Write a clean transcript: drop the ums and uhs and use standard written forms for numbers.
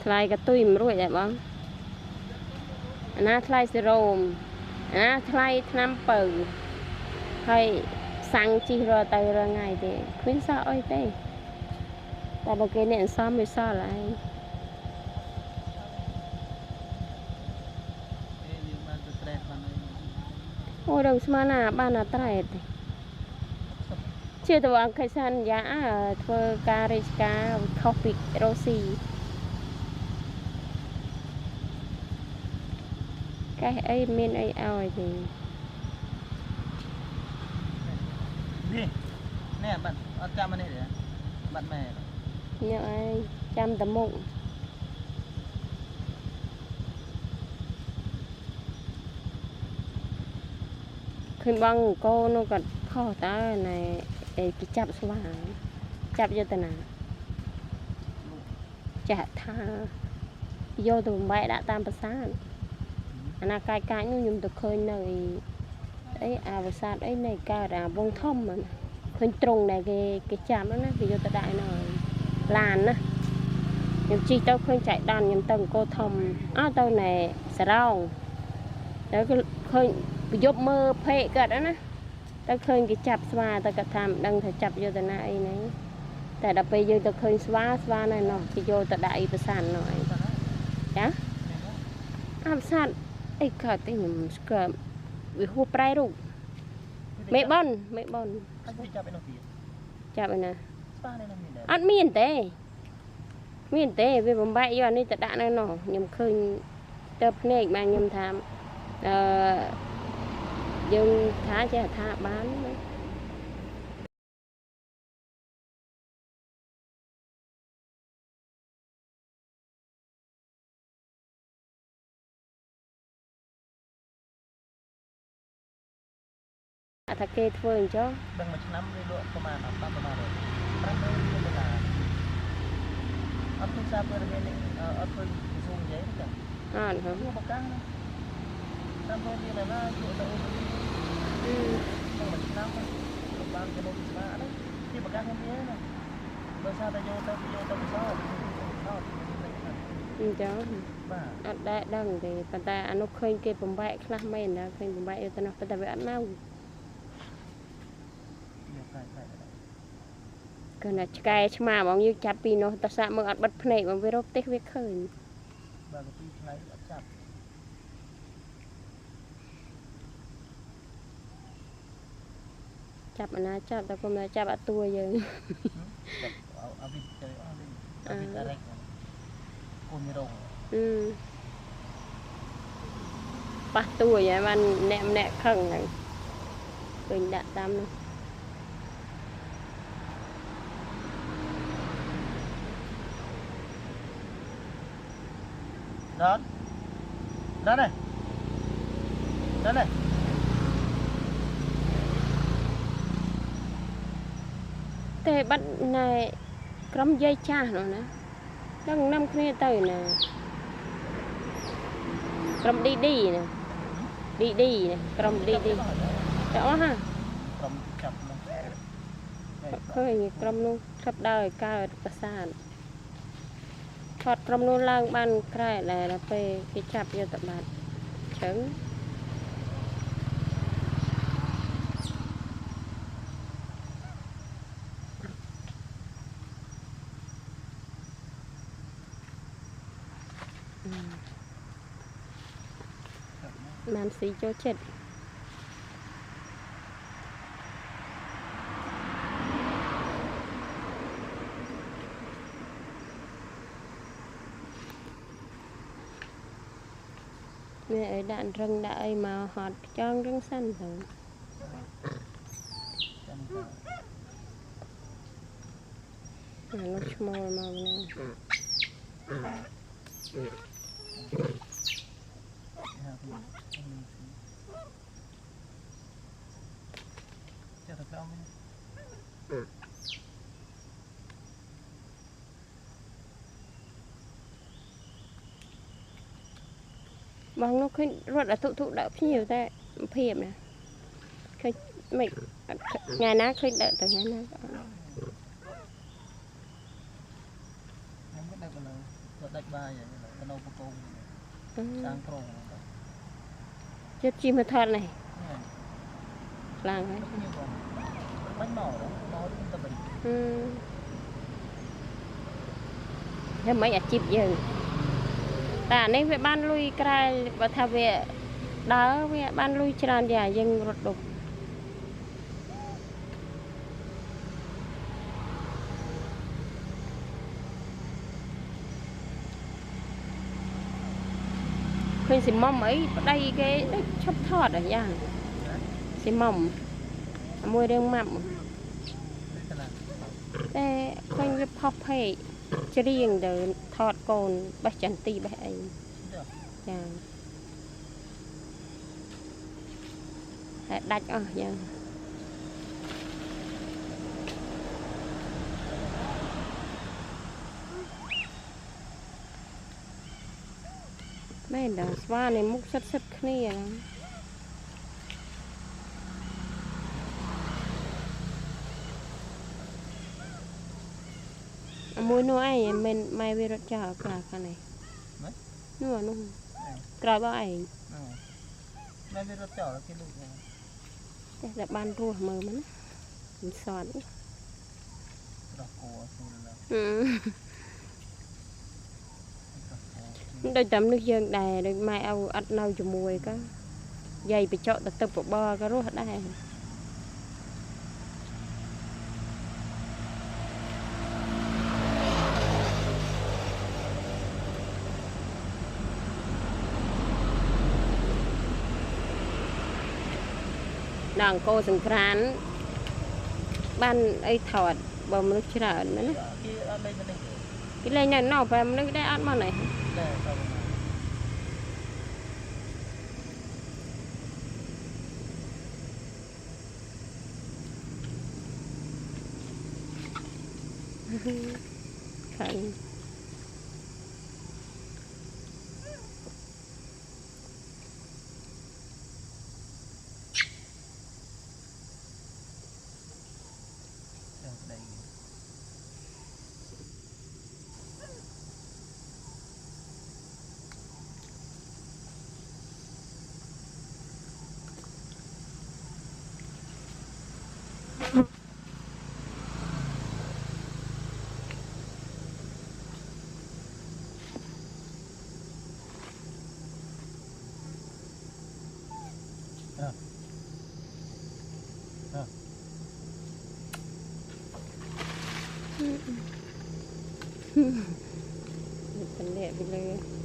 ថ្លៃក៏ទុយមិនរួចដែរបងអាណាថ្លៃសេរ៉ូមអាណាថ្លៃថ្នាំបើហើយសាំងជីរទៅរថ្ងៃទេគ្មានសោះអីទេតែបើគេអ្នកសំវាសល់ហើយអូរងស្មានណាបានអត្រែតជាតើអង្គខេសានយ៉ាធ្វើការរាជការខុសពីរ៉ូស៊ីកែអីមានអីឲ្យទេនេះបាត់អត់ចាំនេះទេបាត់ម៉ែញ៉ាំអីចាំតមុខឃើញបងកូននោះក៏ខុសតើណែគេចាប់ស្វាចាប់យកទៅណាចាក់ថាយកទៅបំបែកដាក់តាមប្រាសាទអាណាកាយកាច់នោះខ្ញុំទៅឃើញនៅអីអាប្រាសាទអីនៃកើតអាវងធំឃើញត្រង់ដែលគេចាប់ហ្នឹងណាគេយកទៅដាក់នៅឡានណាខ្ញុំជិះទៅឃើញចៃដន្យខ្ញុំទៅអង្គរធំអត់ទៅណែសារ៉ោងទៅឃើញប្រយុបមើលភេកកើតណាទៅឃើញគេចាប់ស្វាទៅគាត់ថាមិនដឹងថាចាប់យកទៅណាអីហ្នឹងតែដល់ពេលយើងទៅឃើញស្វាណែនោះគេយកទៅដាក់អីប្រាសាទនោះអីចាអាប្រាសាទអីកើតទេខ្ញុំស្គាល់វាហួសប្រែរូបមេបនចាប់ឯនោះទៀតចាប់ឯណាស្វានេះនៅមានដែរអត់មានទេវាបំបែកយកអានេះទៅដាក់នៅនោះខ្ញុំឃើញទៅភ្នែកបានខ្ញុំថាយើងថាចេះថាបានថាគេធ្វើអញ្ចឹងដឹងមួយឆ្នាំវាលក់ប្រហែល10ប្រហែល$500អត់ទូសាប់ទៅនេះអត់ធ្វើស៊ូនិយាយទេអត់ហ៎មកបកាំងតាមទៅមានណាជួទៅអូមួយឆ្នាំបានគេមកស្មារតីទីបកាំងខ្ញុំមានណាបើសារតែយកទៅសោតអញ្ចឹងបាទអត់ដែរដឹងទេប៉ុន្តែអានោះឃើញគេបំបែកខ្លះមែនណាឃើញបំបែកយកទៅនោះប៉ុន្តែវាអត់នៅគឺណាឆ្កែឆ្មាបងយើងចាប់ពីនោះតសាក់មើលអត់បិទភ្នែកមកវារកទេសវាឃើញបាទពីថ្ងៃអត់ចាប់ចាប់អាណាចាប់តែគុំតែចាប់អត់តួយើងចាប់អវិទៅអវិតារ៉េកគុំរងប៉ះតួយហើយបានម្នាក់ខឹងហ្នឹងឃើញដាក់តាមនោះដល់នេះតែបាត់ណែក្រុមយាយចាស់នោះណាដឹងនាំគ្នាទៅណាក្រុមឌីណាក្រុមឌីទៅអស់ហ่าក្រុមចាប់នោះឃើញក្រុមនោះចាប់ដើរកើតប្រាសាទថតក្រុមនោះឡើងបានក្រែដែរដល់ពេលគេចាប់យកទៅបាត់ជើងបានស៊ីចូលចិត្តនេះឲ្យដាក់រឹងដាក់អីមកហត់ចង់រឹងសិនទៅអានោះឈ្មោលមកណាចាទៅដល់មានបងនោះឃើញរត់អាទុដាក់ភ្ញៀវតែភៀបណាឃើញមិនថ្ងៃណាឃើញដើរទៅថ្ងៃណាខ្ញុំមិនដឹង đạch bài vậy cái nâu của cô sang pro chất chim hơi thật này làng ấy bánh nỏ đó nó tâm bình thế mấy à chip dừng ta nên về ban lui cái và thà về đó về ban lui tràn nhà dân rột đục khuyên xì mầm ấy đây cái chóp thọt ở nhà xì mầm môi đương mặmแต่khuyên về pop hay chỉ riêng để thọt cồn bạch chân tì bạch ấy dạ đạch ở nhà mấy đứa spa này múc sắt sắt kia mùi nuôi ai mình mai về rất chờ cả cái này nuôi nuôi cày bao ai mai về rất chờ là cái lúc này đây là ban rùa mờ mình sòn đôi tấm nước dương đài đôi mai ao ăn nâu cho mùi có dây bị chọn tập của bò cái rùa đây đằng cô sừng khán ban ấy thọt bầm nước chả nữa cái này này nó phải nước đây ăn mà này khánhเป็นเละไปเลย